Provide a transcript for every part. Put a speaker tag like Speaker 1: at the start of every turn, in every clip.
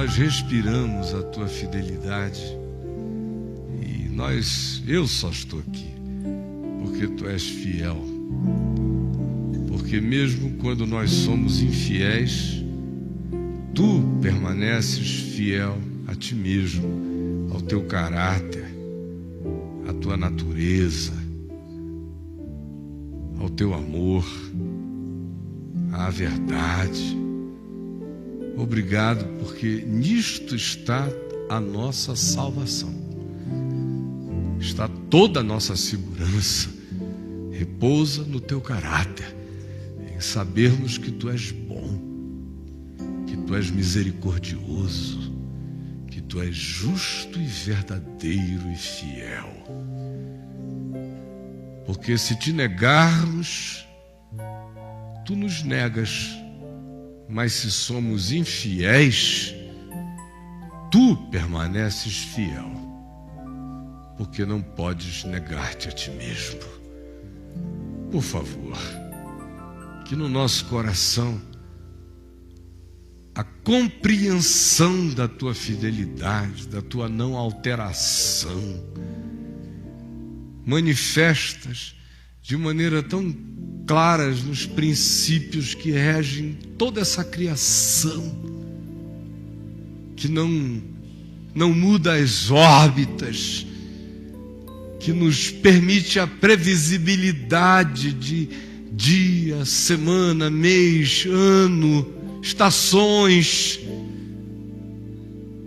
Speaker 1: nós respiramos a tua fidelidade e eu só estou aqui porque tu és fiel. Porque mesmo quando nós somos infiéis, tu permaneces fiel a ti mesmo, ao teu caráter, à tua natureza, ao teu amor, à verdade. Obrigado, porque nisto está a nossa salvação. Está toda a nossa segurança. Repousa no teu caráter, em sabermos que tu és bom, que tu és misericordioso, que tu és justo e verdadeiro e fiel. Porque se te negarmos, tu nos negas. Mas se somos infiéis, tu permaneces fiel, porque não podes negar-te a ti mesmo. Por favor, que no nosso coração a compreensão da tua fidelidade, da tua não alteração, manifestas de maneira tão claras nos princípios que regem toda essa criação, que não muda as órbitas, que nos permite a previsibilidade de dia, semana, mês, ano, estações,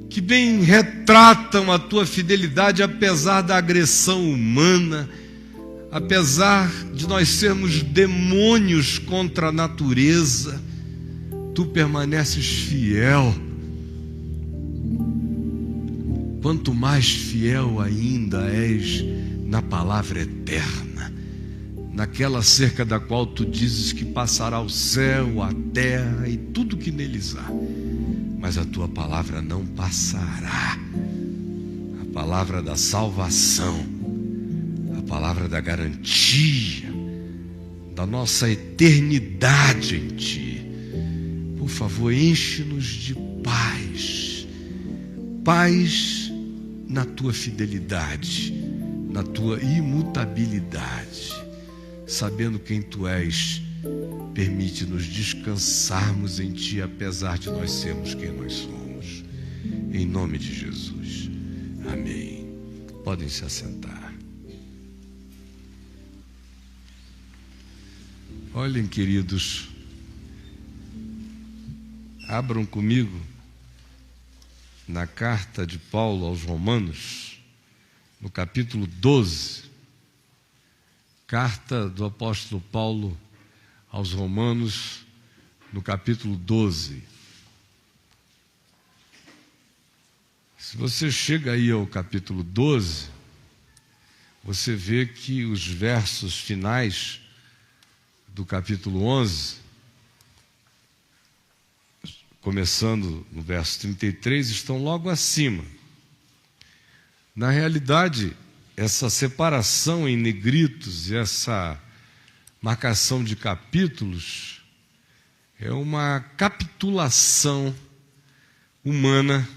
Speaker 1: que bem retratam a tua fidelidade apesar da agressão humana, apesar de nós sermos demônios contra a natureza, tu permaneces fiel. Quanto mais fiel ainda és na palavra eterna, naquela cerca da qual tu dizes que passará o céu, a terra e tudo que neles há, mas a tua palavra não passará. A palavra da salvação, a palavra da garantia, da nossa eternidade em ti. Por favor, enche-nos de paz, paz na tua fidelidade, na tua imutabilidade, sabendo quem tu és. Permite-nos descansarmos em ti, apesar de nós sermos quem nós somos. Em nome de Jesus. Amém. Podem se assentar. Olhem, queridos, abram comigo na carta de Paulo aos Romanos, no capítulo 12. Carta do apóstolo Paulo aos Romanos, no capítulo 12. Se você chega aí ao capítulo 12, você vê que os versos finais do capítulo 11, começando no verso 33, estão logo acima. Na realidade, essa separação em negritos e essa marcação de capítulos é uma capitulação humana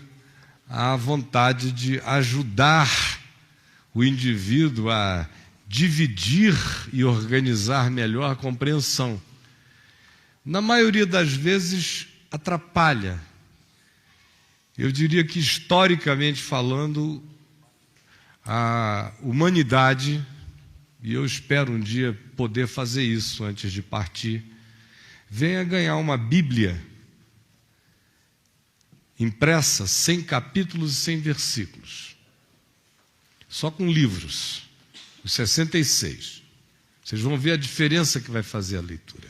Speaker 1: à vontade de ajudar o indivíduo a dividir e organizar melhor a compreensão. Na maioria das vezes, atrapalha. Eu diria que, historicamente falando, a humanidade, e eu espero um dia poder fazer isso antes de partir, venha ganhar uma Bíblia impressa, sem capítulos e sem versículos, só com livros, os 66. Vocês vão ver a diferença que vai fazer a leitura.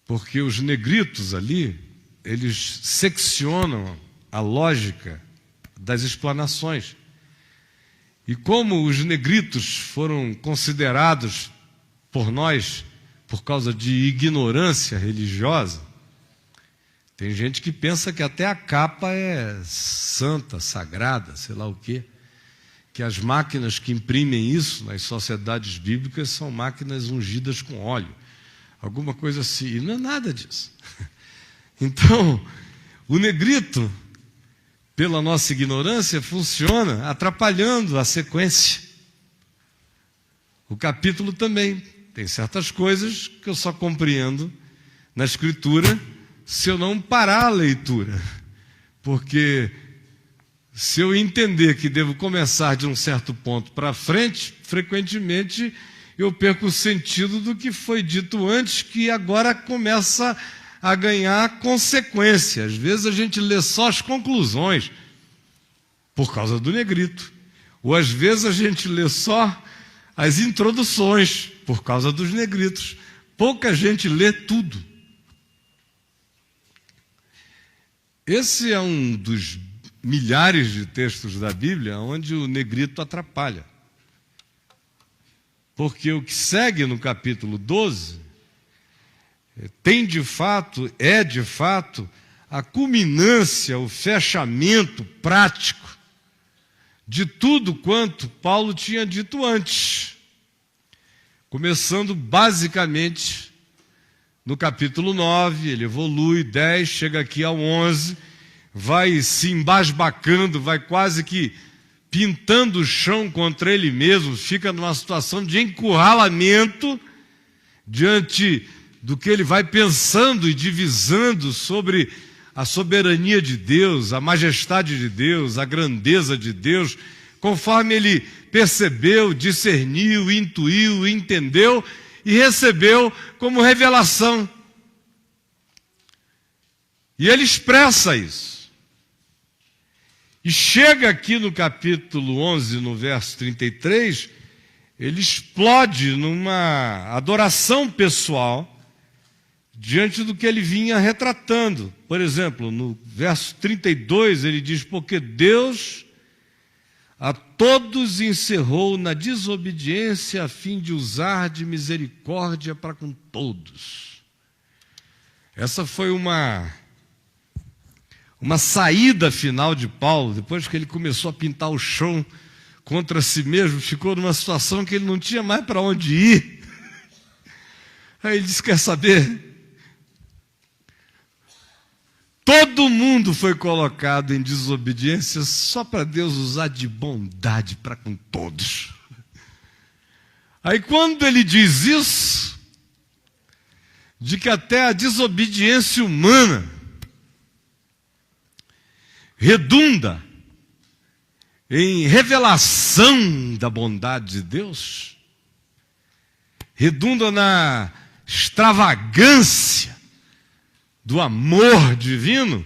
Speaker 1: Porque os negritos ali, eles seccionam a lógica das explanações. E como os negritos foram considerados por nós, por causa de ignorância religiosa, tem gente que pensa que até a capa é santa, sagrada, sei lá o quê, que as máquinas que imprimem isso nas sociedades bíblicas são máquinas ungidas com óleo, alguma coisa assim, e não é nada disso. Então, O negrito, pela nossa ignorância, funciona atrapalhando a sequência. O capítulo também tem certas coisas que eu só compreendo na Escritura se eu não parar a leitura. Porque se eu entender que devo começar de um certo ponto para frente, frequentemente eu perco o sentido do que foi dito antes, que agora começa a ganhar consequência. Às vezes a gente lê só as conclusões, por causa do negrito. Ou às vezes a gente lê só as introduções, por causa dos negritos. Pouca gente lê tudo. Esse é um dos milhares de textos da Bíblia onde o negrito atrapalha. Porque o que segue no capítulo 12 é de fato, a culminância, o fechamento prático de tudo quanto Paulo tinha dito antes. Começando basicamente no capítulo 9, ele evolui, 10, chega aqui ao 11, vai se embasbacando, vai quase que pintando o chão contra ele mesmo, fica numa situação de encurralamento diante do que ele vai pensando e divisando sobre a soberania de Deus, a majestade de Deus, a grandeza de Deus, conforme ele percebeu, discerniu, intuiu, entendeu e recebeu como revelação. E ele expressa isso. E chega aqui no capítulo 11, no verso 33, ele explode numa adoração pessoal diante do que ele vinha retratando. Por exemplo, no verso 32, ele diz: porque Deus a todos encerrou na desobediência a fim de usar de misericórdia para com todos. Essa foi uma saída final de Paulo, depois que ele começou a pintar o chão contra si mesmo, ficou numa situação que ele não tinha mais para onde ir. Aí ele disse: quer saber? Todo mundo foi colocado em desobediência só para Deus usar de bondade para com todos. Aí quando ele diz isso, de que até a desobediência humana redunda em revelação da bondade de Deus, redunda na extravagância do amor divino,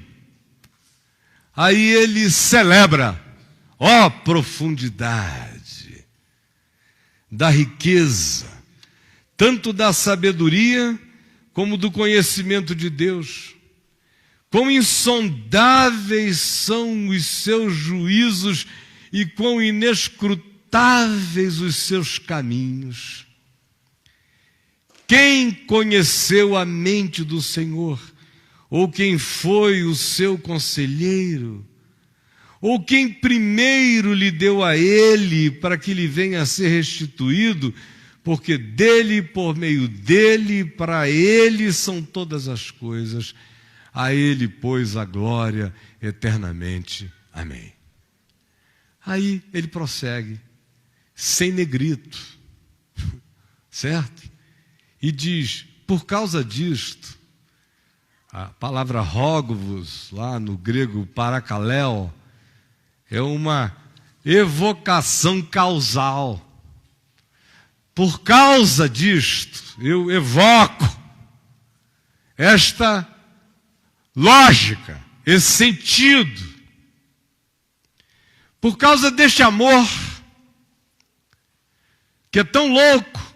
Speaker 1: aí ele celebra, ó profundidade da riqueza, tanto da sabedoria como do conhecimento de Deus. Quão insondáveis são os seus juízos e quão inescrutáveis os seus caminhos. Quem conheceu a mente do Senhor? Ou quem foi o seu conselheiro? Ou quem primeiro lhe deu a ele para que lhe venha a ser restituído? Porque dele, por meio dele, para ele são todas as coisas. A ele, pois, a glória eternamente. Amém. Aí ele prossegue, sem negrito, certo? E diz: por causa disto, a palavra rogo-vos, lá no grego parakaleo, é uma evocação causal. Por causa disto, eu evoco esta lógica, esse sentido. Por causa deste amor, que é tão louco,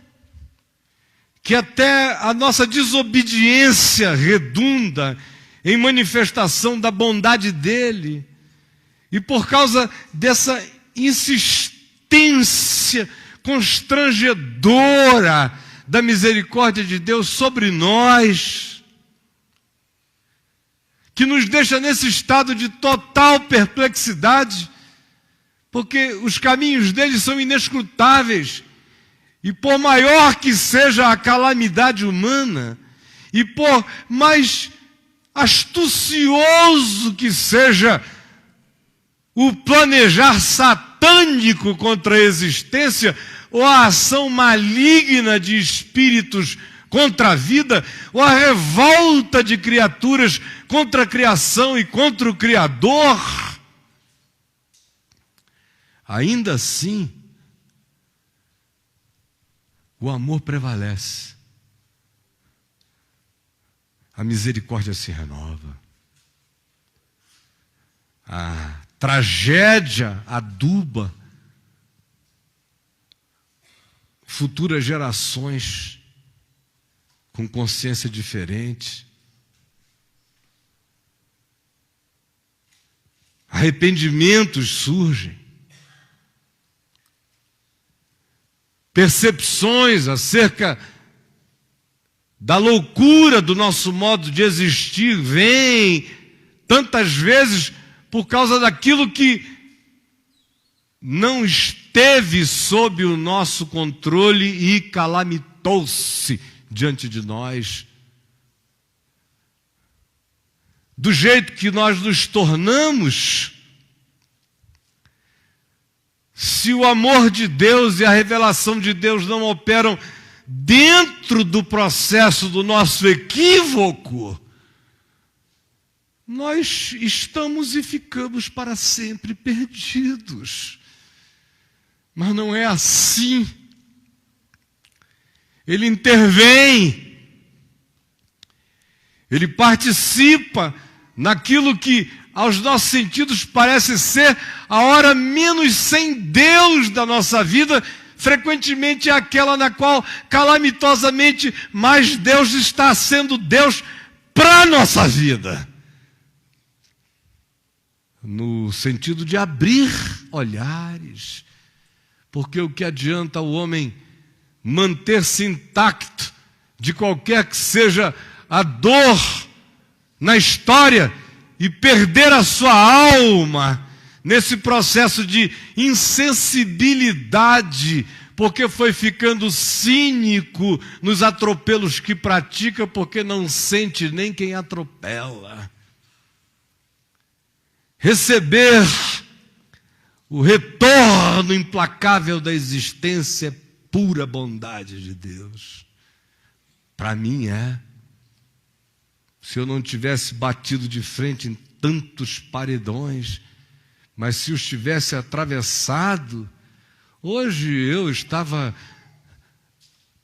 Speaker 1: que até a nossa desobediência redunda em manifestação da bondade dele, e por causa dessa insistência constrangedora da misericórdia de Deus sobre nós, que nos deixa nesse estado de total perplexidade, porque os caminhos dele são inescrutáveis. E por maior que seja a calamidade humana, e por mais astucioso que seja o planejar satânico contra a existência, ou a ação maligna de espíritos contra a vida, ou a revolta de criaturas contra a criação e contra o Criador, ainda assim, o amor prevalece. A misericórdia se renova. A tragédia aduba futuras gerações com consciência diferente. Arrependimentos surgem. Percepções acerca da loucura do nosso modo de existir vêm tantas vezes por causa daquilo que não esteve sob o nosso controle e calamitou-se diante de nós. Do jeito que nós nos tornamos, se o amor de Deus e a revelação de Deus não operam dentro do processo do nosso equívoco, nós estamos e ficamos para sempre perdidos. Mas não é assim. Ele intervém, ele participa naquilo que aos nossos sentidos parece ser a hora menos sem Deus da nossa vida, frequentemente é aquela na qual calamitosamente mais Deus está sendo Deus para a nossa vida. No sentido de abrir olhares, porque o que adianta o homem manter-se intacto de qualquer que seja a dor na história e perder a sua alma nesse processo de insensibilidade, porque foi ficando cínico nos atropelos que pratica, porque não sente nem quem atropela. Receber o retorno implacável da existência é pura bondade de Deus. Para mim é. Se eu não tivesse batido de frente em tantos paredões, mas se os tivesse atravessado, hoje eu estava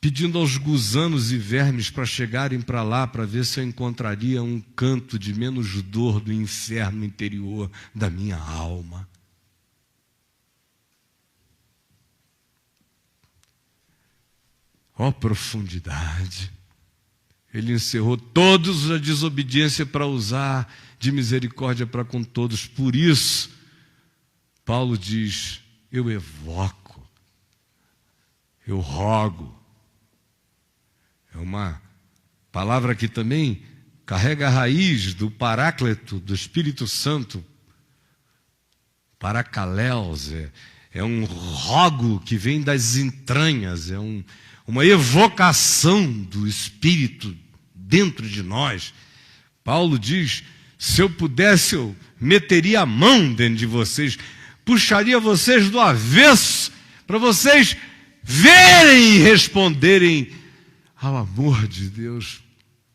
Speaker 1: pedindo aos gusanos e vermes para chegarem para lá, para ver se eu encontraria um canto de menos dor do inferno interior da minha alma. Ó profundidade! Ele encerrou todos a desobediência para usar de misericórdia para com todos. Por isso, Paulo diz, eu evoco, eu rogo. É uma palavra que também carrega a raiz do Paráclito, do Espírito Santo. Paracaleos, é um rogo que vem das entranhas, é uma evocação do Espírito dentro de nós. Paulo diz, se eu pudesse, eu meteria a mão dentro de vocês, puxaria vocês do avesso, para vocês verem e responderem ao amor de Deus.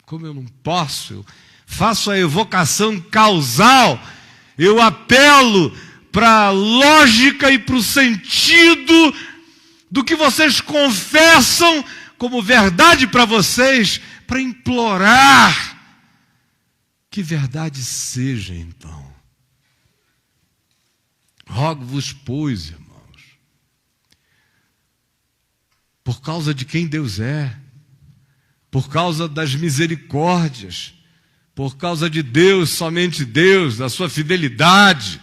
Speaker 1: Como eu não posso, eu faço a evocação causal, eu apelo para a lógica e para o sentido do que vocês confessam como verdade para vocês, para implorar que verdade seja então. Rogo-vos, pois, irmãos, por causa de quem Deus é, por causa das misericórdias, por causa de Deus, somente Deus, da sua fidelidade,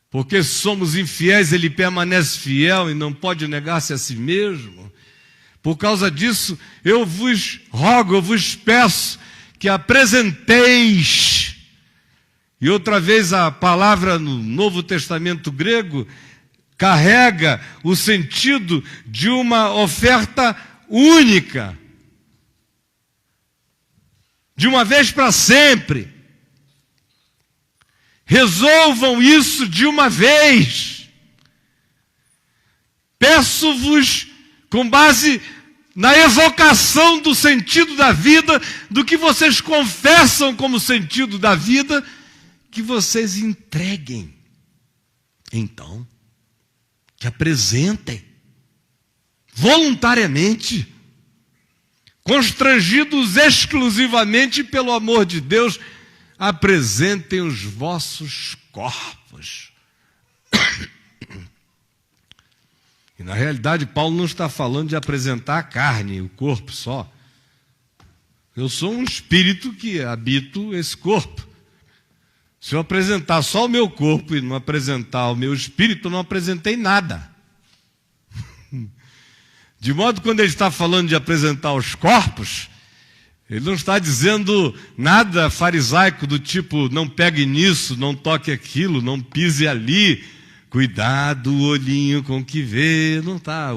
Speaker 1: porque somos infiéis, Ele permanece fiel e não pode negar-se a si mesmo. Por causa disso, eu vos rogo, eu vos peço que apresenteis. E outra vez a palavra no Novo Testamento grego carrega o sentido de uma oferta única. de uma vez para sempre. Resolvam isso de uma vez. Peço-vos, com base na evocação do sentido da vida, do que vocês confessam como sentido da vida, que vocês entreguem. Então, que apresentem voluntariamente, constrangidos exclusivamente pelo amor de Deus, apresentem os vossos corpos. E na realidade, Paulo não está falando de apresentar a carne, o corpo só. Eu sou um espírito que habito esse corpo. Se eu apresentar só o meu corpo e não apresentar o meu espírito, eu não apresentei nada. De modo que quando ele está falando de apresentar os corpos, ele não está dizendo nada farisaico do tipo, não pegue nisso, não toque aquilo, não pise ali, cuidado o olhinho com que vê, não está,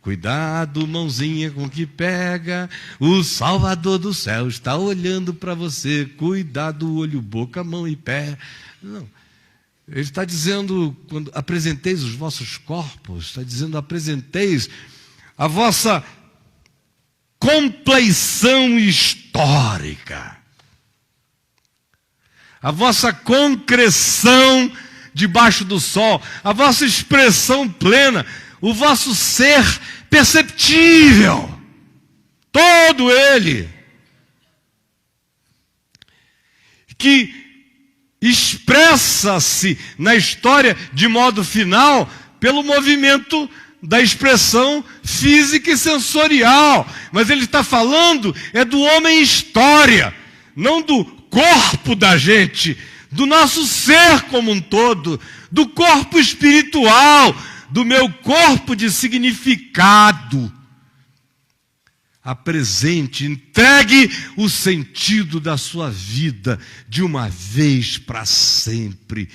Speaker 1: cuidado mãozinha com que pega, o Salvador do céu está olhando para você, cuidado o olho, boca, mão e pé. Não. Ele está dizendo, quando apresenteis os vossos corpos, está dizendo, apresenteis a vossa compleição histórica, a vossa concreção debaixo do sol, a vossa expressão plena, o vosso ser perceptível, todo ele, que expressa-se na história de modo final pelo movimento da expressão física e sensorial, mas ele está falando do homem história, não do corpo da gente, do nosso ser como um todo, do corpo espiritual, do meu corpo de significado. Apresente, entregue o sentido da sua vida de uma vez para sempre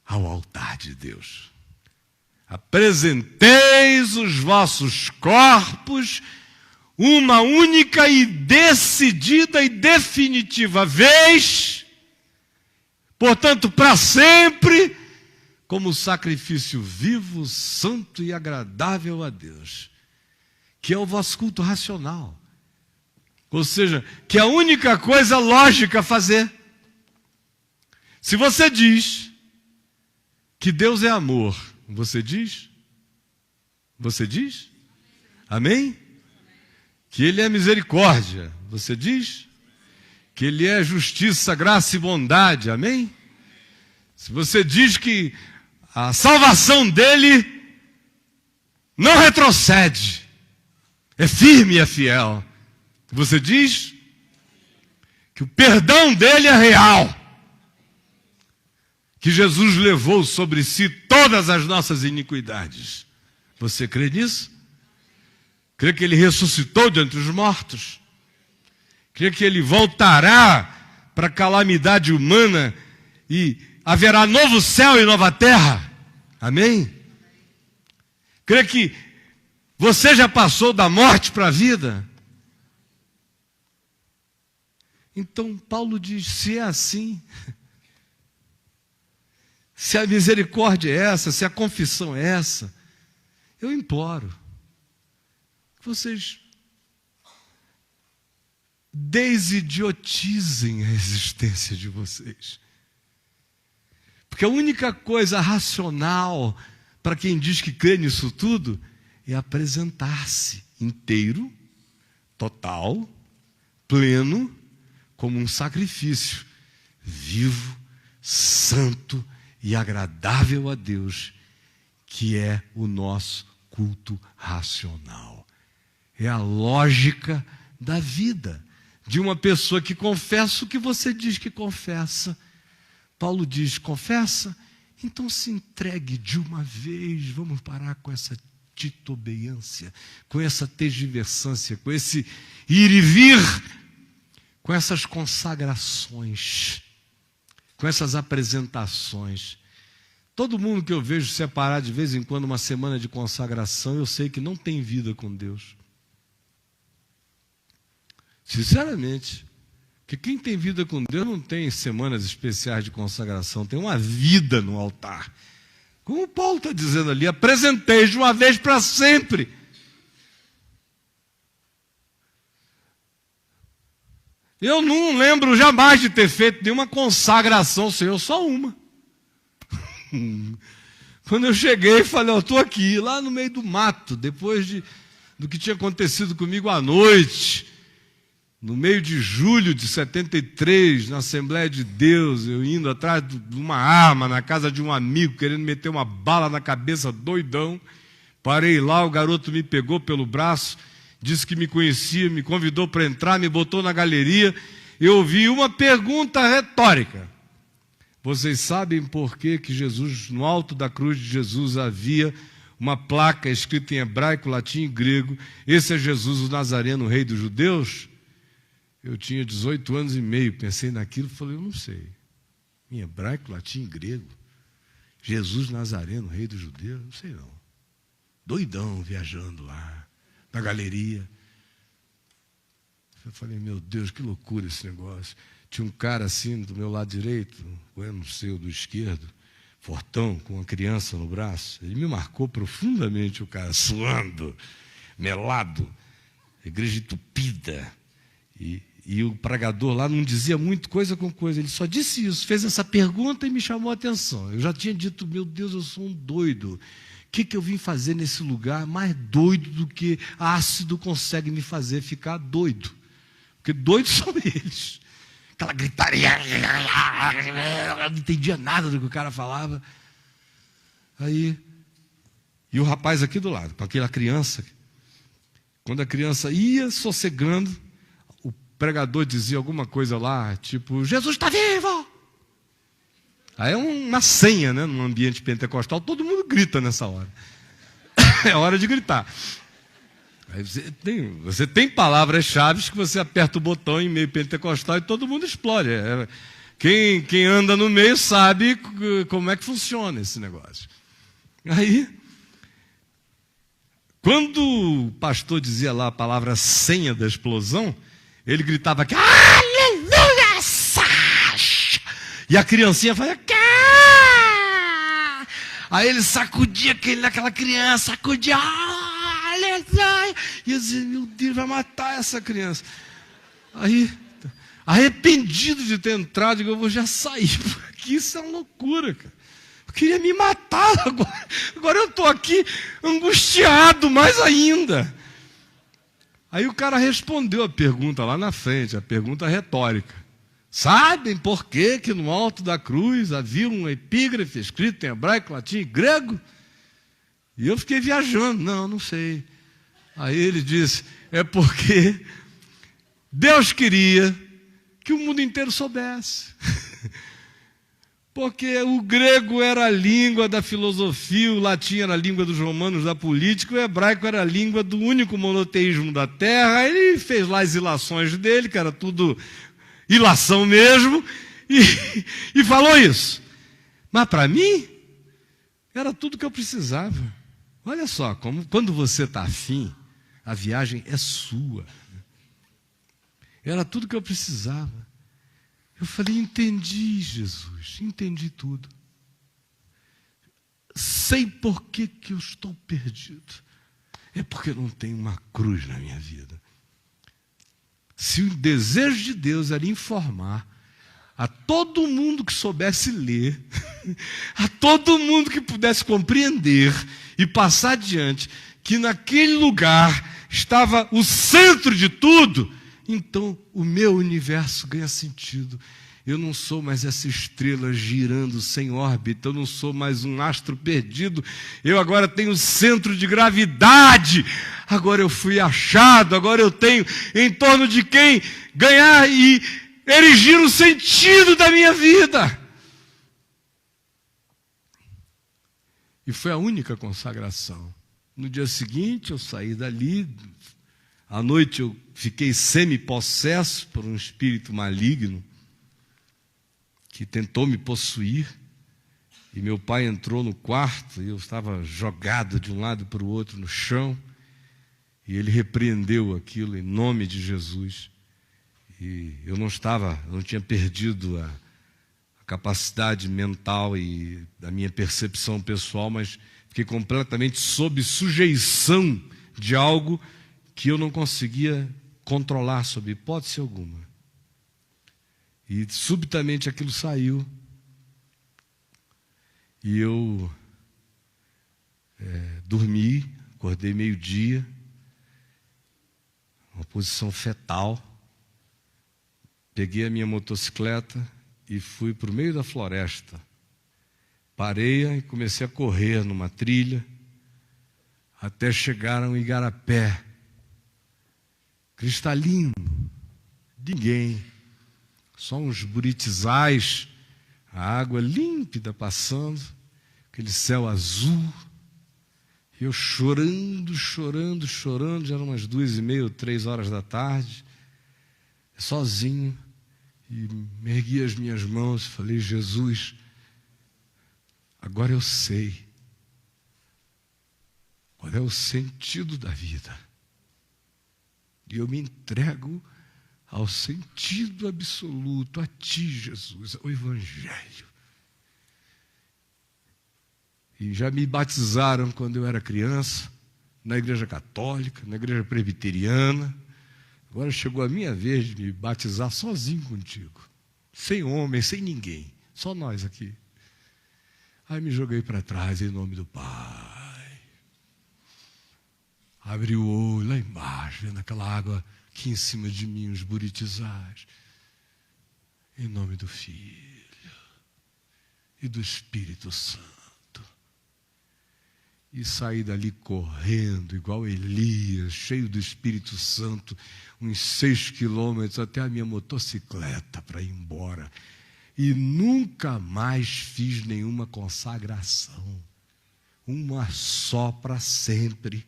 Speaker 1: ao altar de Deus. Apresenteis os vossos corpos uma única e decidida e definitiva vez, portanto, para sempre, como sacrifício vivo, santo e agradável a Deus, que é o vosso culto racional. Ou seja, que é a única coisa lógica a fazer. Se você diz que Deus é amor, você diz? Você diz? Amém? Que Ele é misericórdia, você diz? Que Ele é justiça, graça e bondade, amém? Se você diz que a salvação dEle não retrocede, é firme e é fiel, você diz que o perdão dEle é real, que Jesus levou sobre si todas as nossas iniquidades. Você crê nisso? Crê que Ele ressuscitou de entre os mortos? Crê que Ele voltará para a calamidade humana e haverá novo céu e nova terra? Amém? Crê que você já passou da morte para a vida? Então Paulo diz, se é assim, se a misericórdia é essa, se a confissão é essa, eu imploro que vocês desidiotizem a existência de vocês. Porque a única coisa racional para quem diz que crê nisso tudo é apresentar-se inteiro, total, pleno, como um sacrifício vivo, santo e agradável a Deus, que é o nosso culto racional. É a lógica da vida de uma pessoa que confessa o que você diz que confessa. Paulo diz, confessa? Então se entregue de uma vez. Vamos parar com essa titubeância, com essa tergiversância, com esse ir e vir, com essas consagrações, com essas apresentações. Todo mundo que eu vejo separar de vez em quando uma semana de consagração, eu sei que não tem vida com Deus. Sinceramente, Porque quem tem vida com Deus não tem semanas especiais de consagração, tem uma vida no altar. Como Paulo está dizendo ali, apresentei de uma vez para sempre. Eu não lembro jamais de ter feito nenhuma consagração, Senhor, só uma. Quando eu cheguei e falei, eu estou aqui, lá no meio do mato, depois do que tinha acontecido comigo à noite, no meio de julho de 73, na Assembleia de Deus, eu indo atrás de uma arma na casa de um amigo, querendo meter uma bala na cabeça, doidão. Parei lá, o garoto me pegou pelo braço, disse que me conhecia, me convidou para entrar, me botou na galeria. Eu ouvi uma pergunta retórica. Vocês sabem por que Jesus, no alto da cruz de Jesus, havia uma placa escrita em hebraico, latim e grego, esse é Jesus o Nazareno, rei dos judeus? Eu tinha 18 anos e meio, pensei naquilo e falei, eu não sei. Em hebraico, latim e grego. Jesus Nazareno, rei dos judeus, não sei não. Doidão, viajando lá, na galeria. Eu falei, meu Deus, que loucura esse negócio. Tinha um cara assim do meu lado direito, ou eu não sei, o do esquerdo, fortão, com uma criança no braço. Ele me marcou profundamente, o cara, suando, melado, igreja entupida. E o pregador lá não dizia muito coisa com coisa, ele só disse isso, fez essa pergunta e me chamou a atenção. Eu já tinha dito, meu Deus, eu sou um doido. O que eu vim fazer nesse lugar mais doido do que ácido consegue me fazer ficar doido? Porque doidos são eles. Aquela gritaria, eu não entendia nada do que o cara falava. Aí, e o rapaz aqui do lado, com aquela criança, quando a criança ia sossegando, o pregador dizia alguma coisa lá, tipo, Jesus está vivo! Aí é uma senha, né? Num ambiente pentecostal, todo mundo grita nessa hora. É hora de gritar. Aí você tem palavras-chave que você aperta o botão em meio pentecostal e todo mundo explode. Quem anda no meio sabe como é que funciona esse negócio. Aí, quando o pastor dizia lá a palavra senha da explosão, ele gritava que aleluia! E a criancinha fazia cá! Aí ele sacudia aquela criança, sacudia, aleluia! E eu dizia, meu Deus, vai matar essa criança. Aí, arrependido de ter entrado, eu vou já sair, porque isso é uma loucura, cara. Eu queria me matar agora eu estou aqui angustiado mais ainda. Aí o cara respondeu a pergunta lá na frente, a pergunta retórica. Sabem por que no alto da cruz havia um epígrafe escrito em hebraico, latim e grego? E eu fiquei viajando. Não sei. Aí ele disse, é porque Deus queria que o mundo inteiro soubesse. Porque o grego era a língua da filosofia, o latim era a língua dos romanos da política, o hebraico era a língua do único monoteísmo da terra. Ele fez lá as ilações dele, que era tudo ilação mesmo, e falou isso. Mas para mim, era tudo que eu precisava. Olha só, quando você está afim, a viagem é sua. Era tudo que eu precisava. Eu falei, entendi, Jesus, entendi tudo. Sei por que eu estou perdido. É porque não tem uma cruz na minha vida. Se o desejo de Deus era informar a todo mundo que soubesse ler, a todo mundo que pudesse compreender e passar adiante, que naquele lugar estava o centro de tudo, então o meu universo ganha sentido. Eu não sou mais essa estrela girando sem órbita, eu não sou mais um astro perdido, eu agora tenho centro de gravidade, agora eu fui achado, agora eu tenho em torno de quem ganhar e erigir o sentido da minha vida. E foi a única consagração. No dia seguinte eu saí dali, à noite eu fiquei semi-possesso por um espírito maligno, que tentou me possuir, e meu pai entrou no quarto, e eu estava jogado de um lado para o outro no chão, e ele repreendeu aquilo em nome de Jesus, E eu não tinha perdido a capacidade mental e da minha percepção pessoal, mas fiquei completamente sob sujeição de algo que eu não conseguia controlar sob hipótese alguma. E subitamente aquilo saiu. E eu dormi, acordei meio-dia, uma posição fetal. Peguei a minha motocicleta e fui para o meio da floresta. Parei e comecei a correr numa trilha até chegar a um igarapé cristalino, ninguém, só uns buritizais, a água límpida passando, aquele céu azul, e eu chorando, já eram umas 2:30, 3 horas da tarde, sozinho, e me ergui as minhas mãos e falei: Jesus, agora eu sei qual é o sentido da vida. E eu me entrego ao sentido absoluto, a Ti, Jesus, ao Evangelho. E já me batizaram quando eu era criança, na igreja católica, na igreja presbiteriana. Agora chegou a minha vez de me batizar sozinho contigo, sem homem, sem ninguém, só nós aqui. Aí me joguei para trás em nome do Pai. Abri o olho lá embaixo, vendo aquela água aqui em cima de mim, os buritizais. Em nome do Filho e do Espírito Santo. E saí dali correndo, igual Elias, cheio do Espírito Santo, uns 6 quilômetros até a minha motocicleta para ir embora. E nunca mais fiz nenhuma consagração. Uma só para sempre.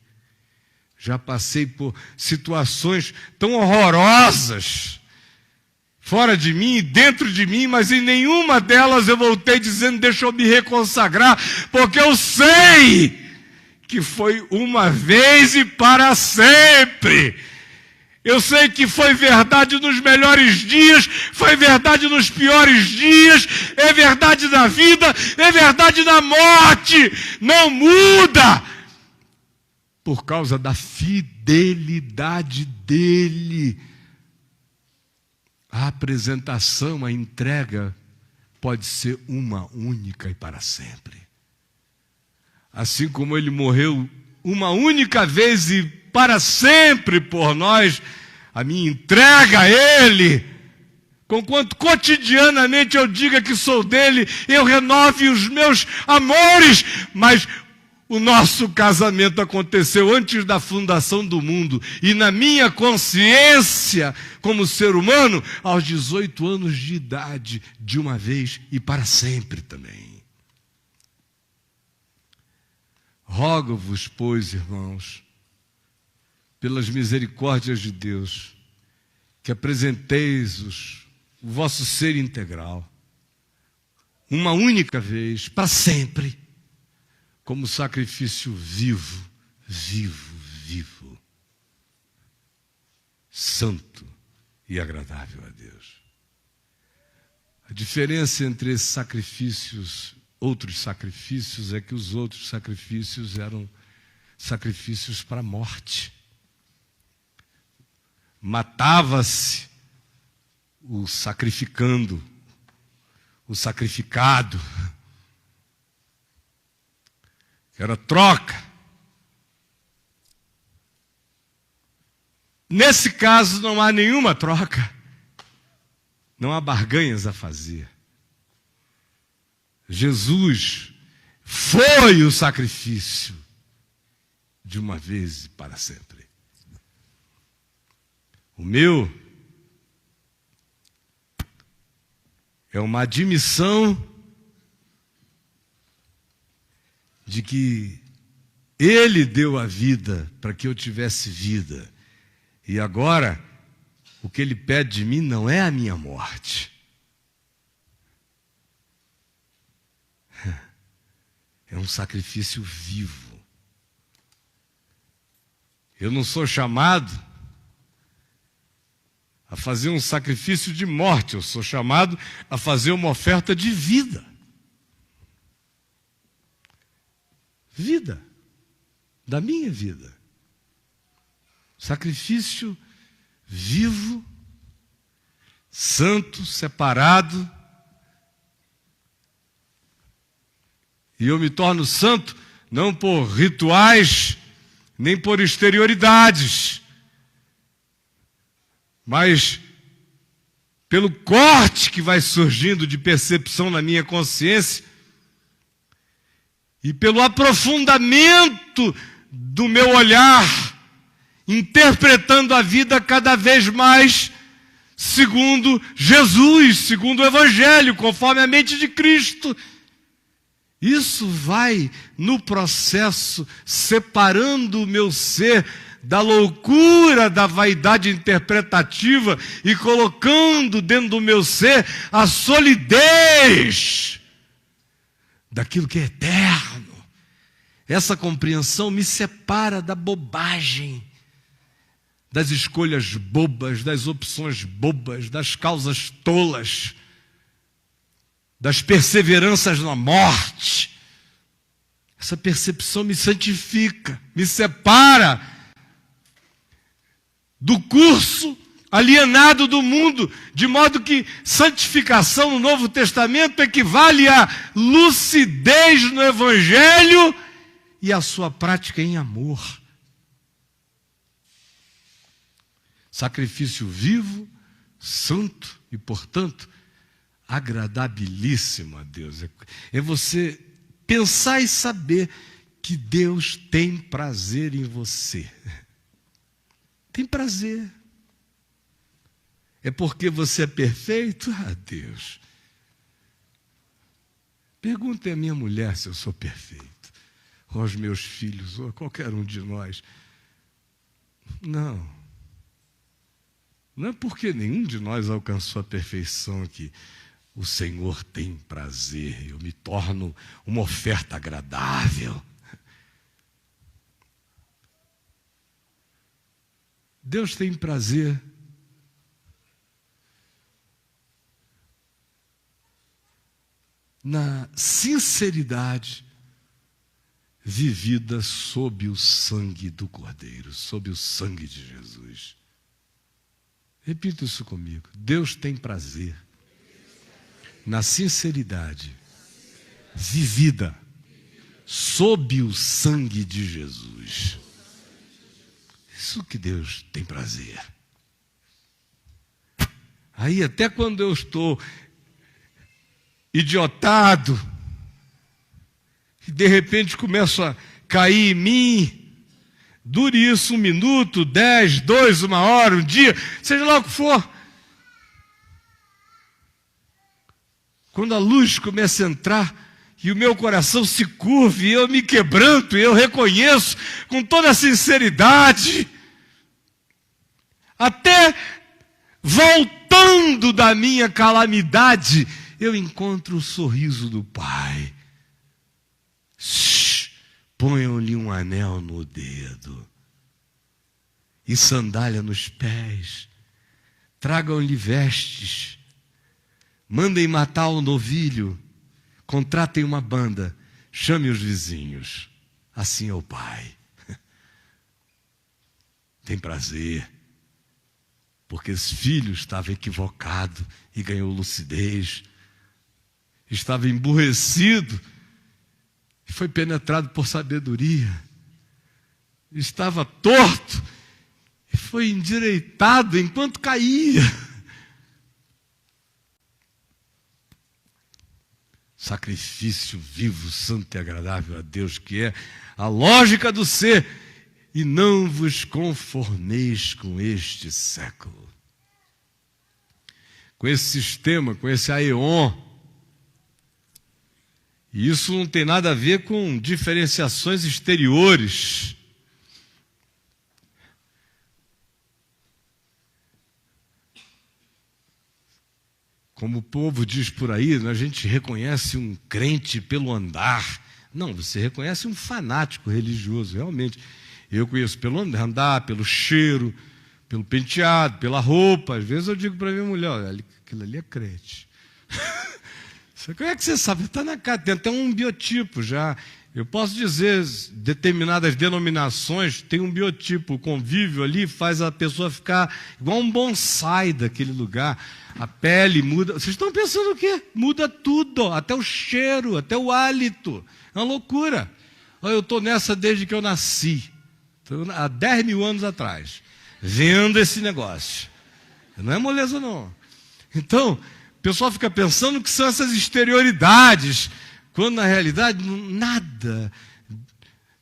Speaker 1: Já passei por situações tão horrorosas, fora de mim e dentro de mim, mas em nenhuma delas eu voltei dizendo: deixa eu me reconsagrar, porque eu sei que foi uma vez e para sempre. Eu sei que foi verdade nos melhores dias, foi verdade nos piores dias, é verdade na vida, é verdade na morte, não muda. Por causa da fidelidade dele. A apresentação, a entrega, pode ser uma única e para sempre. Assim como ele morreu uma única vez e para sempre por nós, a minha entrega a ele, conquanto cotidianamente eu diga que sou dele, eu renove os meus amores, mas o nosso casamento aconteceu antes da fundação do mundo, e na minha consciência, como ser humano, aos 18 anos de idade, de uma vez e para sempre também. Rogo-vos, pois, irmãos, pelas misericórdias de Deus, que apresenteis o vosso ser integral, uma única vez, para sempre, como sacrifício vivo, santo e agradável a Deus. A diferença entre esses sacrifícios, outros sacrifícios, é que os outros sacrifícios eram sacrifícios para a morte. Matava-se o sacrificando, o sacrificado. Era troca. Nesse caso não há nenhuma troca. Não há barganhas a fazer. Jesus foi o sacrifício de uma vez e para sempre. O meu é uma admissão de que Ele deu a vida para que eu tivesse vida. E agora, o que Ele pede de mim não é a minha morte. É um sacrifício vivo. Eu não sou chamado a fazer um sacrifício de morte, eu sou chamado a fazer uma oferta de vida. Vida, da minha vida. Sacrifício vivo, santo, separado. E eu me torno santo não por rituais, nem por exterioridades, mas pelo corte que vai surgindo de percepção na minha consciência e pelo aprofundamento do meu olhar, interpretando a vida cada vez mais segundo Jesus, segundo o Evangelho, conforme a mente de Cristo. Isso vai, no processo, separando o meu ser da loucura da vaidade interpretativa e colocando dentro do meu ser a solidez daquilo que é eterno. Essa compreensão me separa da bobagem, das escolhas bobas, das opções bobas, das causas tolas, das perseveranças na morte. Essa percepção me santifica, me separa do curso alienado do mundo, de modo que santificação no Novo Testamento equivale a lucidez no Evangelho e a sua prática em amor. Sacrifício vivo, santo e, portanto, agradabilíssimo a Deus. É você pensar e saber que Deus tem prazer em você. Tem prazer. É porque você é perfeito? Ah, Deus. Pergunte à minha mulher se eu sou perfeito, ou aos meus filhos, ou a qualquer um de nós. Não. Não é porque nenhum de nós alcançou a perfeição que o Senhor tem prazer. Eu me torno uma oferta agradável. Deus tem prazer na sinceridade vivida sob o sangue do Cordeiro, sob o sangue de Jesus. Repita isso comigo. Deus tem prazer na sinceridade vivida sob o sangue de Jesus. Isso que Deus tem prazer. Aí até quando eu estou idiotado e de repente começo a cair em mim, dure isso 1 minuto, 10, 2, 1 hora, 1 dia, seja lá o que for. Quando a luz começa a entrar e o meu coração se curva e eu me quebranto e eu reconheço com toda a sinceridade, até voltando da minha calamidade, eu encontro o sorriso do Pai. Ponham-lhe um anel no dedo e sandália nos pés, tragam-lhe vestes, mandem matar o novilho, contratem uma banda, chame os vizinhos. Assim é o Pai. Tem prazer, porque esse filho estava equivocado e ganhou lucidez, estava emburrecido e foi penetrado por sabedoria, estava torto e foi endireitado enquanto caía. Sacrifício vivo, santo e agradável a Deus, que é a lógica do ser, e não vos conformeis com este século. Com esse sistema, com esse aeon. E isso não tem nada a ver com diferenciações exteriores. Como o povo diz por aí, a gente reconhece um crente pelo andar. Não, você reconhece um fanático religioso, realmente. Eu conheço pelo andar, pelo cheiro, pelo penteado, pela roupa. Às vezes eu digo para minha mulher, olha, aquilo ali é crente. Como é que você sabe? Está na cara, tem até um biotipo já. Eu posso dizer, determinadas denominações têm um biotipo, o convívio ali faz a pessoa ficar igual um bonsai daquele lugar. A pele muda. Vocês estão pensando o quê? Muda tudo, até o cheiro, até o hálito. É uma loucura. Eu estou nessa desde que eu nasci, há 10 mil anos atrás, vendo esse negócio. Não é moleza, não. Então, o pessoal fica pensando que são essas exterioridades, quando na realidade nada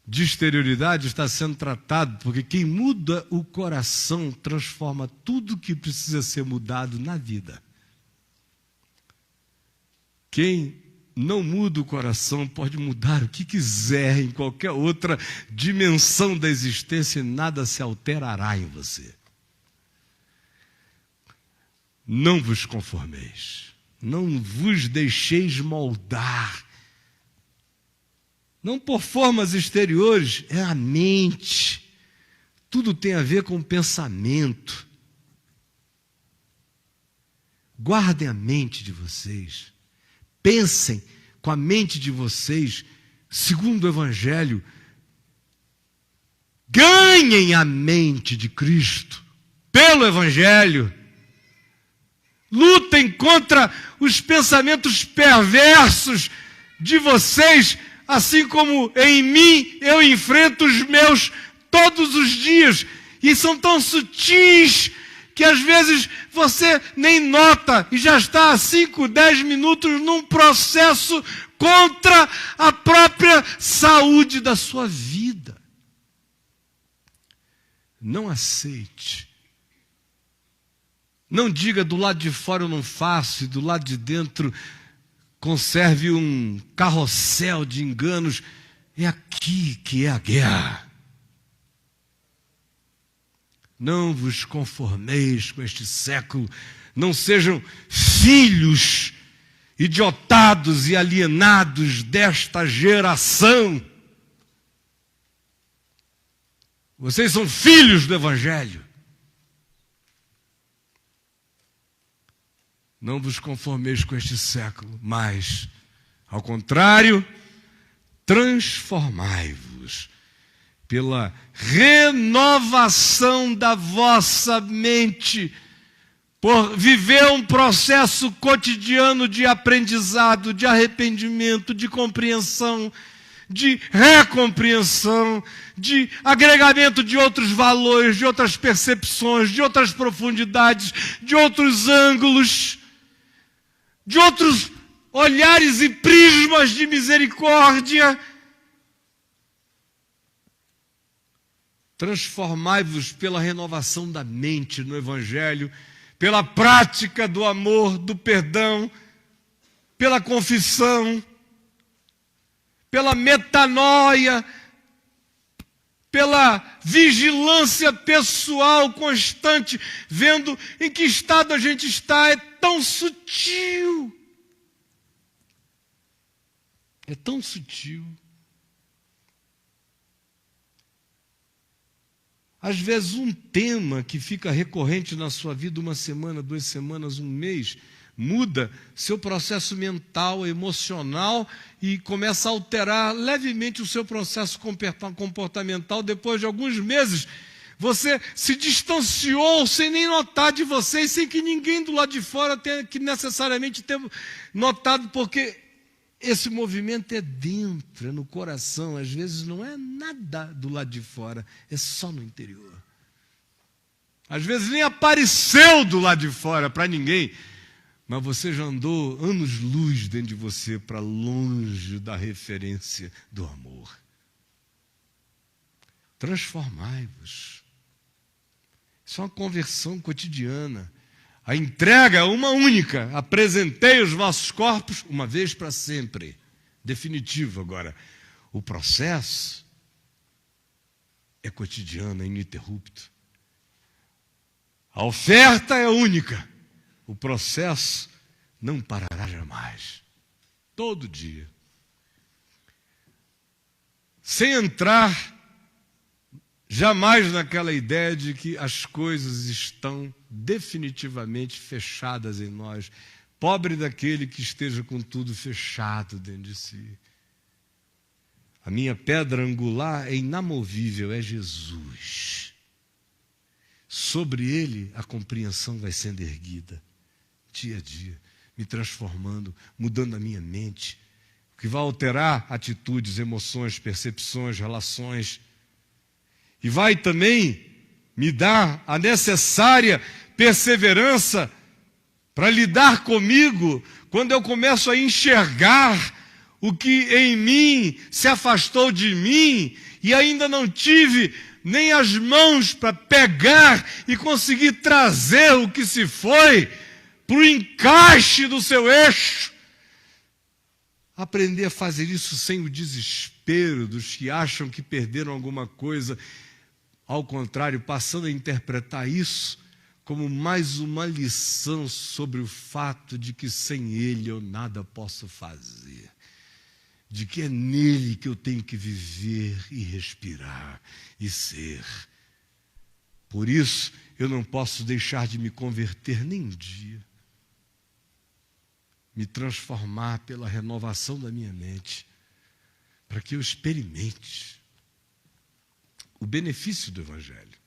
Speaker 1: de exterioridade está sendo tratado, porque quem muda o coração transforma tudo que precisa ser mudado na vida. Quem não muda o coração pode mudar o que quiser em qualquer outra dimensão da existência e nada se alterará em você. Não vos conformeis, não vos deixeis moldar. Não por formas exteriores, é a mente. Tudo tem a ver com o pensamento. Guardem a mente de vocês. Pensem com a mente de vocês, segundo o Evangelho. Ganhem a mente de Cristo pelo Evangelho. Lutem contra os pensamentos perversos de vocês, assim como em mim eu enfrento os meus todos os dias. E são tão sutis que às vezes você nem nota e já está há 5, 10 minutos num processo contra a própria saúde da sua vida. Não aceite. Não diga do lado de fora eu não faço e do lado de dentro conserve um carrossel de enganos. É aqui que é a guerra. Não vos conformeis com este século. Não sejam filhos idiotados e alienados desta geração. Vocês são filhos do Evangelho. Não vos conformeis com este século, mas, ao contrário, transformai-vos pela renovação da vossa mente, por viver um processo cotidiano de aprendizado, de arrependimento, de compreensão, de recompreensão, de agregamento de outros valores, de outras percepções, de outras profundidades, de outros ângulos, de outros olhares e prismas de misericórdia. Transformai-vos pela renovação da mente no Evangelho, pela prática do amor, do perdão, pela confissão, pela metanoia, pela vigilância pessoal constante, vendo em que estado a gente está. É tão sutil. É tão sutil. Às vezes um tema que fica recorrente na sua vida 1 semana, 2 semanas, 1 mês, muda seu processo mental, emocional e começa a alterar levemente o seu processo comportamental. Depois de alguns meses, você se distanciou sem nem notar de você e sem que ninguém do lado de fora tenha que necessariamente ter notado, porque esse movimento é dentro, é no coração. Às vezes não é nada do lado de fora, é só no interior. Às vezes nem apareceu do lado de fora para ninguém, mas você já andou anos-luz dentro de você para longe da referência do amor. Transformai-vos. Isso é uma conversão cotidiana. A entrega é uma única. Apresentei os vossos corpos uma vez para sempre. Definitivo agora. O processo é cotidiano, é ininterrupto. A oferta é única. O processo não parará jamais. Todo dia. Sem entrar Jamais naquela ideia de que as coisas estão definitivamente fechadas em nós. Pobre daquele que esteja com tudo fechado dentro de si. A minha pedra angular é inamovível, é Jesus. Sobre ele a compreensão vai sendo erguida, dia a dia, me transformando, mudando a minha mente, o que vai alterar atitudes, emoções, percepções, relações. E vai também me dar a necessária perseverança para lidar comigo quando eu começo a enxergar o que em mim se afastou de mim e ainda não tive nem as mãos para pegar e conseguir trazer o que se foi para o encaixe do seu eixo. Aprender a fazer isso sem o desespero dos que acham que perderam alguma coisa. Ao contrário, passando a interpretar isso como mais uma lição sobre o fato de que sem Ele eu nada posso fazer. De que é nele que eu tenho que viver e respirar e ser. Por isso, eu não posso deixar de me converter nem um dia. Me transformar pela renovação da minha mente, para que eu experimente o benefício do Evangelho.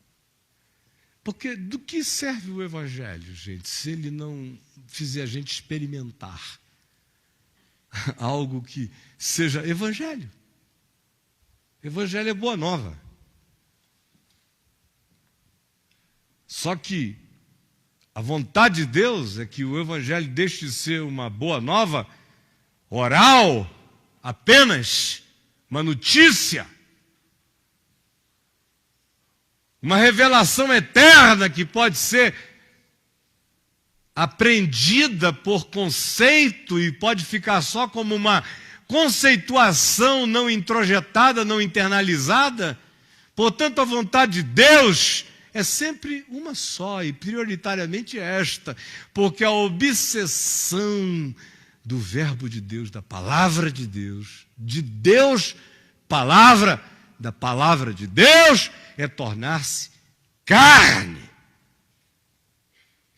Speaker 1: Porque do que serve o Evangelho, gente, se ele não fizer a gente experimentar algo que seja Evangelho? Evangelho é boa nova. Só que a vontade de Deus é que o Evangelho deixe de ser uma boa nova oral, apenas uma notícia, uma revelação eterna que pode ser aprendida por conceito e pode ficar só como uma conceituação não introjetada, não internalizada. Portanto, a vontade de Deus é sempre uma só e prioritariamente esta, porque a obsessão do verbo de Deus, da palavra de Deus, palavra, da palavra de Deus, é tornar-se carne.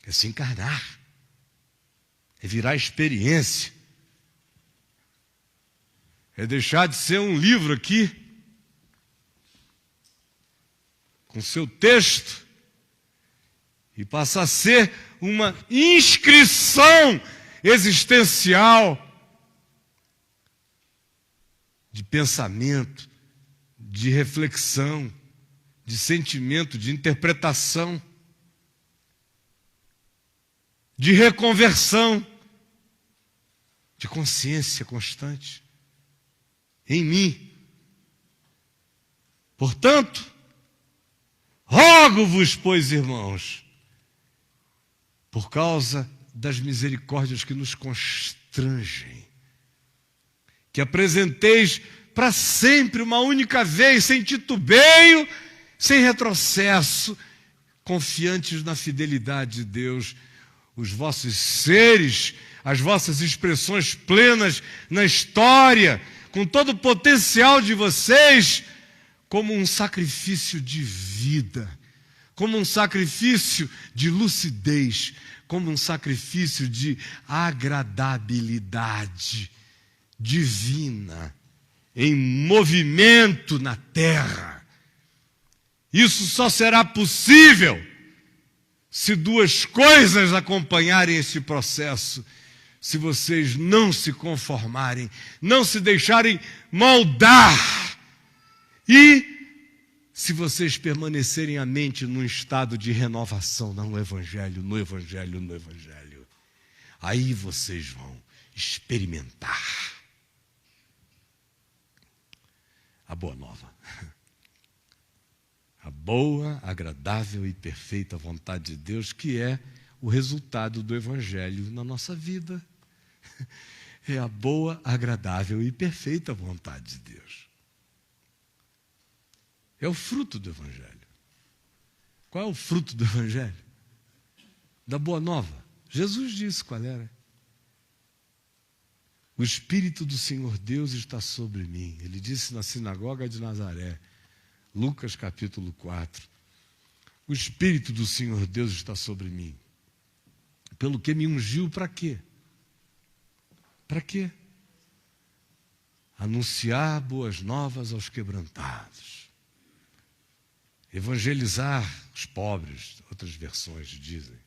Speaker 1: É se encarnar. É virar experiência. É deixar de ser um livro aqui, com seu texto, e passar a ser uma inscrição existencial de pensamento, de reflexão, de sentimento, de interpretação, de reconversão, de consciência constante em mim. Portanto, rogo-vos, pois, irmãos, por causa das misericórdias que nos constrangem, que apresenteis para sempre, uma única vez, sem titubeio, sem retrocesso, confiantes na fidelidade de Deus, os vossos seres, as vossas expressões plenas na história, com todo o potencial de vocês, como um sacrifício de vida, como um sacrifício de lucidez, como um sacrifício de agradabilidade divina, em movimento na terra. Isso só será possível se duas coisas acompanharem esse processo. Se vocês não se conformarem, não se deixarem moldar, e se vocês permanecerem a mente num estado de renovação, no Evangelho, no Evangelho, no Evangelho, aí vocês vão experimentar a boa nova. A boa, agradável e perfeita vontade de Deus, que é o resultado do Evangelho na nossa vida. É a boa, agradável e perfeita vontade de Deus. É o fruto do Evangelho. Qual é o fruto do Evangelho? Da boa nova. Jesus disse qual era. O Espírito do Senhor Deus está sobre mim. Ele disse na sinagoga de Nazaré. Lucas capítulo 4. O Espírito do Senhor Deus está sobre mim, pelo que me ungiu para quê? Para quê? Anunciar boas novas aos quebrantados, evangelizar os pobres, outras versões dizem,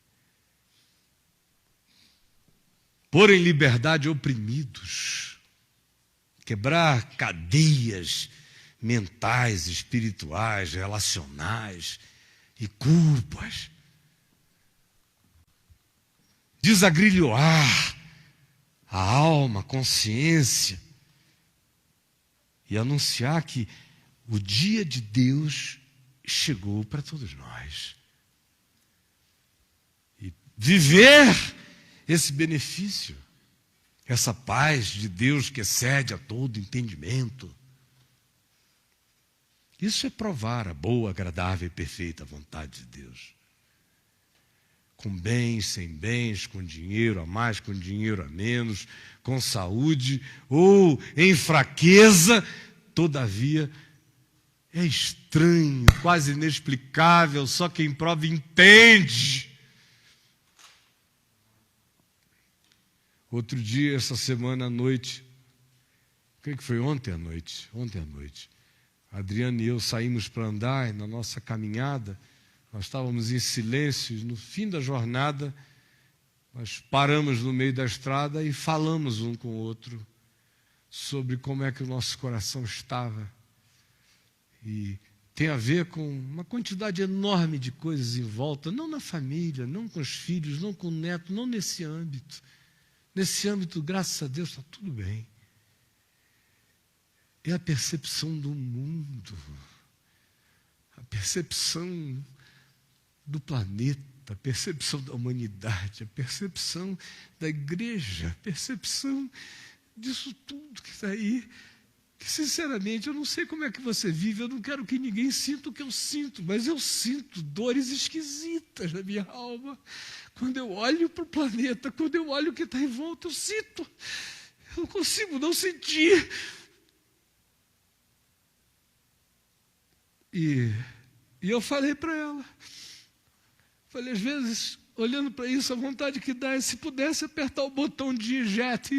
Speaker 1: pôr em liberdade oprimidos, quebrar cadeias mentais, espirituais, relacionais e culpas, desagrilhoar a alma, a consciência e anunciar que o dia de Deus chegou para todos nós. E viver esse benefício, essa paz de Deus que excede a todo entendimento. Isso é provar a boa, agradável e perfeita vontade de Deus. Com bens, sem bens, com dinheiro a mais, com dinheiro a menos, com saúde ou em fraqueza, todavia é estranho, quase inexplicável, só quem prova entende. Outro dia, essa semana à noite, creio que foi ontem à noite, a Adriana e eu saímos para andar e na nossa caminhada, nós estávamos em silêncio, no fim da jornada, nós paramos no meio da estrada e falamos um com o outro sobre como é que o nosso coração estava. E tem a ver com uma quantidade enorme de coisas em volta, não na família, não com os filhos, não com o neto, não nesse âmbito. Nesse âmbito, graças a Deus, está tudo bem. É a percepção do mundo, a percepção do planeta, a percepção da humanidade, a percepção da igreja, a percepção disso tudo que está aí, que sinceramente eu não sei como é que você vive, eu não quero que ninguém sinta o que eu sinto, mas eu sinto dores esquisitas na minha alma. Quando eu olho para o planeta, quando eu olho o que está em volta, eu sinto, eu não consigo não sentir. E eu falei para ela, às vezes, olhando para isso, a vontade que dá é se pudesse apertar o botão de eject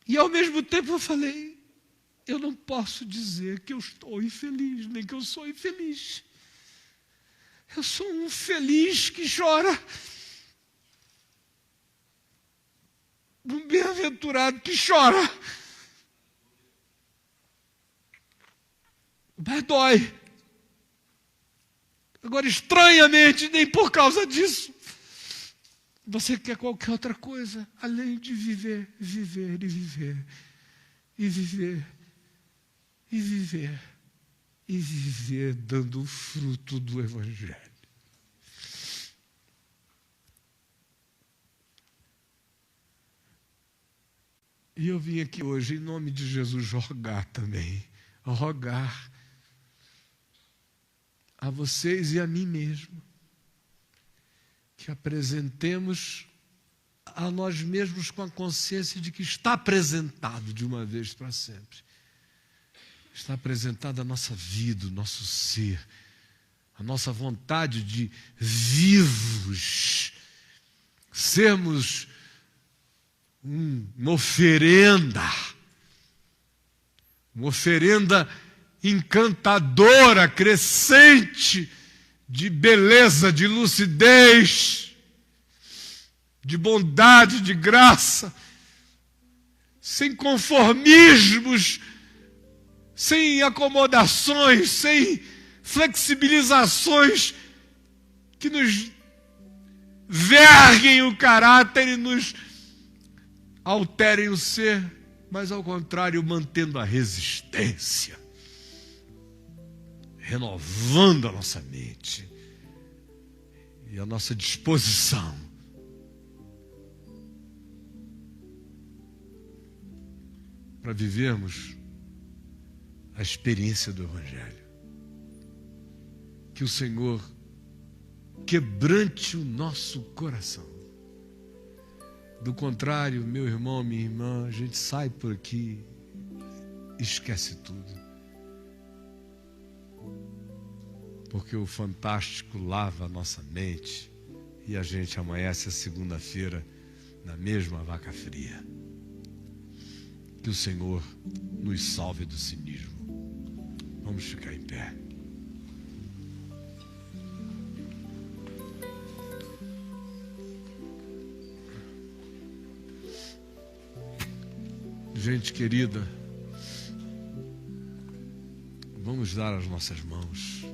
Speaker 1: e ao mesmo tempo eu falei, eu não posso dizer que eu estou infeliz, nem que eu sou infeliz. Eu sou um feliz que chora, um bem-aventurado que chora. Mas dói. Agora, estranhamente, nem por causa disso, você quer qualquer outra coisa, além de viver, viver e viver, e viver, e viver, e viver dando o fruto do Evangelho. E eu vim aqui hoje, em nome de Jesus, rogar também, rogar a vocês e a mim mesmo, que apresentemos a nós mesmos com a consciência de que está apresentado de uma vez para sempre. Está apresentada a nossa vida, o nosso ser, a nossa vontade de vivos, sermos uma oferenda encantadora, crescente, de beleza, de lucidez, de bondade, de graça, sem conformismos, sem acomodações, sem flexibilizações que nos verguem o caráter e nos alterem o ser, mas ao contrário, mantendo a resistência, renovando a nossa mente e a nossa disposição para vivermos a experiência do Evangelho. Que o Senhor quebrante o nosso coração. Do contrário, meu irmão, minha irmã, a gente sai por aqui, esquece tudo. porque o fantástico lava a nossa mente e a gente amanhece a segunda-feira na mesma vaca fria. Que o Senhor nos salve do cinismo. Vamos ficar em pé. Gente querida, vamos dar as nossas mãos.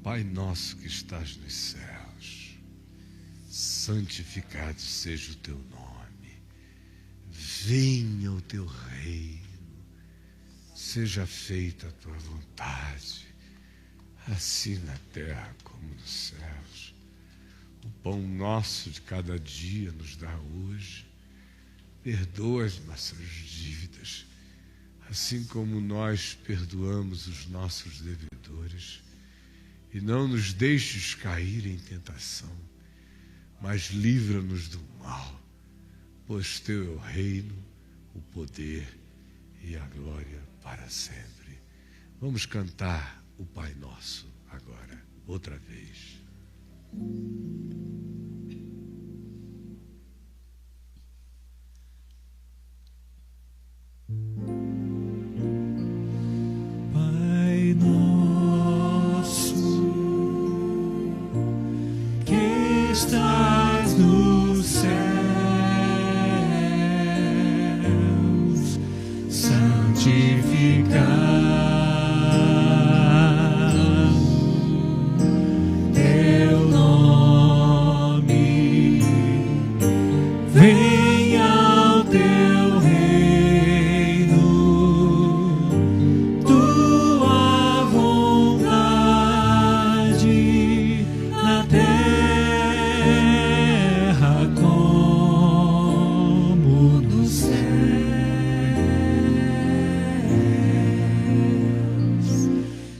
Speaker 1: Pai nosso que estás nos céus, santificado seja o teu nome. Venha o teu reino, seja feita a tua vontade, assim na terra como nos céus. O pão nosso de cada dia nos dá hoje. Perdoa as nossas dívidas, assim como nós perdoamos os nossos devedores. E não nos deixes cair em tentação, mas livra-nos do mal, pois teu é o reino, o poder e a glória para sempre. Vamos cantar o Pai Nosso agora, outra vez.
Speaker 2: Pai nosso, que estás nos céus, santificado teu nome, venha o teu reino, tua vontade na terra como no céu.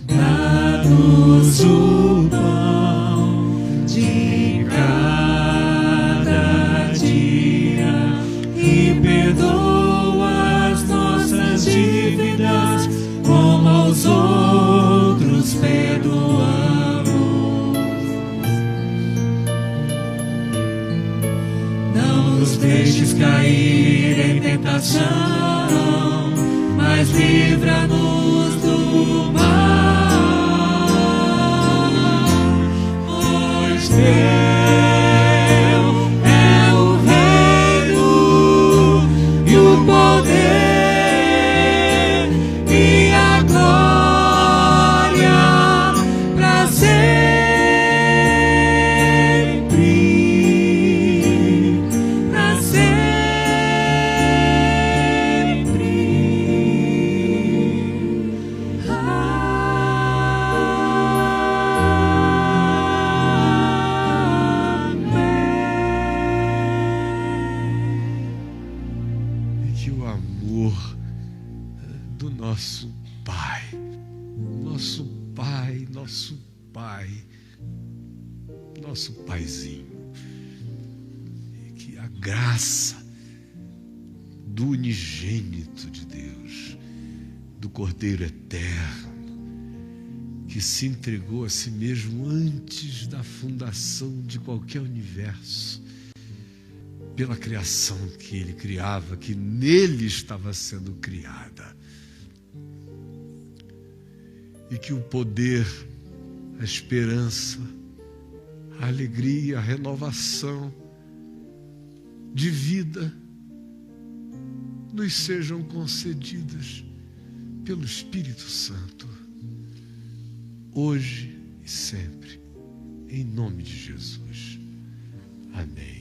Speaker 2: Dá-nos o pão de cada dia e perdoa as nossas dívidas como aos outros perdoamos. Não nos deixes cair em tentação, mas livra-nos do mal. Pois teu é o reino e o poder e a glória para sempre, para sempre.
Speaker 1: E que o amor do nosso Pai, nosso Pai, nosso Pai, nosso Paizinho, e que a graça do unigênito de Deus, do Cordeiro Eterno, que se entregou a si mesmo antes da fundação de qualquer universo, pela criação que ele criava, que nele estava sendo criada. E que o poder, a esperança, a alegria, a renovação de vida nos sejam concedidas pelo Espírito Santo, hoje e sempre, em nome de Jesus. Amém.